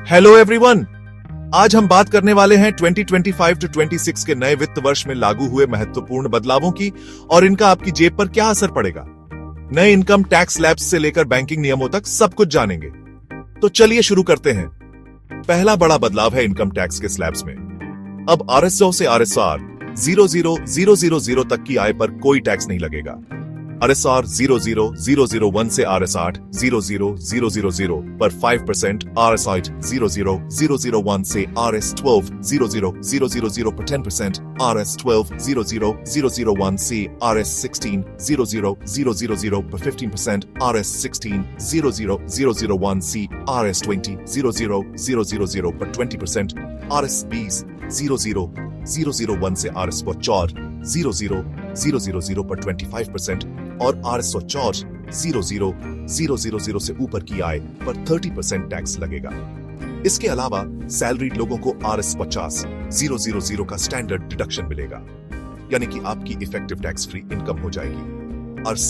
Hello everyone, आज हम बात करने वाले हैं 2025 टू 26 के नए वित्त वर्ष में लागू हुए महत्वपूर्ण बदलावों की और इनका आपकी जेब पर क्या असर पड़ेगा। नए इनकम टैक्स स्लैब्स से लेकर बैंकिंग नियमों तक सब कुछ जानेंगे। तो चलिए शुरू करते हैं। पहला बड़ा बदलाव है इनकम टैक्स के स्लैब्स में। अब RSO से RSR 00000 तक की आय पर कोई टैक्स नहीं लगेगा। RSR 00001 से RS8 00000 पर 5%, RS8 00001 से RS12 00000 पर 10%, RS12 00001 से RS16 00000 पर 15%, RS16 00001 से RS20 00000 पर 20%, RS20 00001 से RS14 00000 पर 25% और RS14 00000 से ऊपर की आय पर 30% टैक्स लगेगा। इसके अलावा सैलरीड लोगों को RS50 000 का स्टैंडर्ड डिडक्शन मिलेगा, यानी कि आपकी इफेक्टिव टैक्स फ्री इनकम हो जाएगी। RS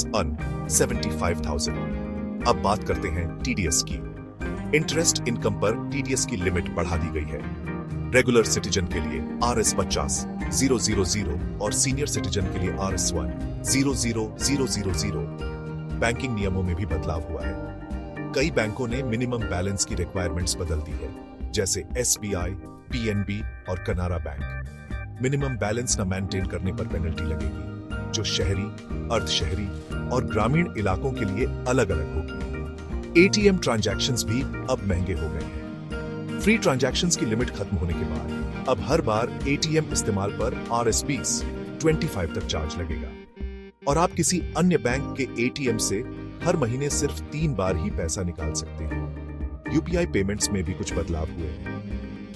75,000। अब बात करते हैं TDS की। इंटरेस्ट इनकम पर TDS की लिमिट बढ़ा दी गई है। रेगुलर सिटीजन के लिए RS50 000 और सीनियर सिटीजन के लिए RS1 00000। बैंकिंग नियमों में भी बदलाव हुआ है। कई बैंकों ने मिनिमम बैलेंस की रिक्वायरमेंट्स बदल दी है, जैसे SBI, PNB और कनारा बैंक। मिनिमम बैलेंस न मेंटेन करने पर पेनल्टी लगेगी, जो शहरी, अर्धशहरी और ग्रामीण इलाकों के लिए अलग अलग होगी। ATM ट्रांजैक्शंस भी अब महंगे हो गए हैं। फ्री ट्रांजैक्शंस की लिमिट खत्म होने के बाद अब हर बार ATM इस्तेमाल पर RS20 25 तक चार्ज लगेगा और आप किसी अन्य बैंक के ATM से हर महीने सिर्फ 3 बार ही पैसा निकाल सकते हैं। UPI पेमेंट्स में भी कुछ बदलाव हुए हैं।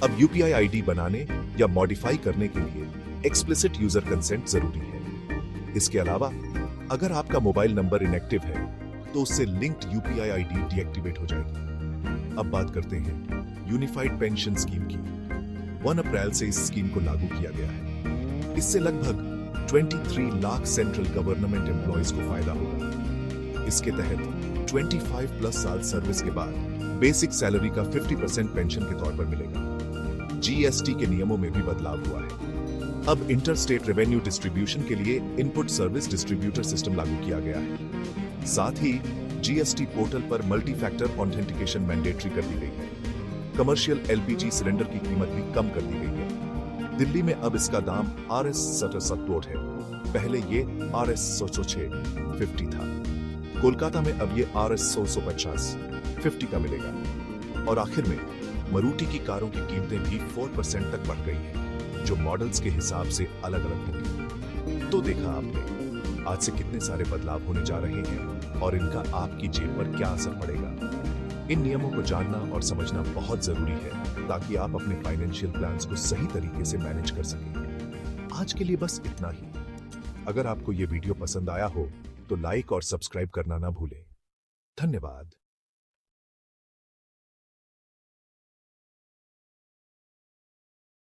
अब UPI ID बनाने या मॉडिफाई करने के लिए एक्सप्लिसिट यूजर कंसेंट जरूरी है। इसके अलावा अगर आपका मोबाइल नंबर इनएक्टिव है तो उससे लिंक्ड UPI ID डीएक्टिवेट हो जाएगी। अब बात करते हैं यूनिफाइड पेंशन स्कीम की। 1 अप्रैल से इस स्कीम को लागू किया गया है। इससे लगभग 23 लाख सेंट्रल गवर्नमेंट एम्प्लॉयज को फायदा होगा। इसके तहत 25 प्लस साल सर्विस के बाद बेसिक सैलरी का 50% पेंशन के तौर पर मिलेगा। GST के नियमों में भी बदलाव हुआ है। अब इंटर स्टेट रेवेन्यू डिस्ट्रीब्यूशन के लिए इनपुट सर्विस डिस्ट्रीब्यूटर सिस्टम लागू किया गया है। साथ ही GST पोर्टल पर मल्टी फैक्टर ऑथेंटिकेशन मैंडेटरी कर दी गई है। कमर्शियल LPG सिलेंडर की कीमत भी कम कर दी गई है। दिल्ली में अब इसका दाम RS 67 है, पहले ये RS 106 था। कोलकाता में अब ये RS 150 का मिलेगा। और आखिर में मारुति की कारों की कीमतें भी 4% तक बढ़ गई हैं, जो मॉडल्स के हिसाब से अलग अलग होंगी। तो देखा आपने आज से कितने सारे बदलाव होने जा रहे हैं और इनका आपकी जेब पर क्या असर पड़ेगा। इन नियमों को जानना और समझना बहुत जरूरी है ताकि आप अपने फाइनेंशियल प्लान्स को सही तरीके से मैनेज कर सकें। आज के लिए बस इतना ही। अगर आपको ये वीडियो पसंद आया हो तो लाइक और सब्सक्राइब करना ना भूलें। धन्यवाद।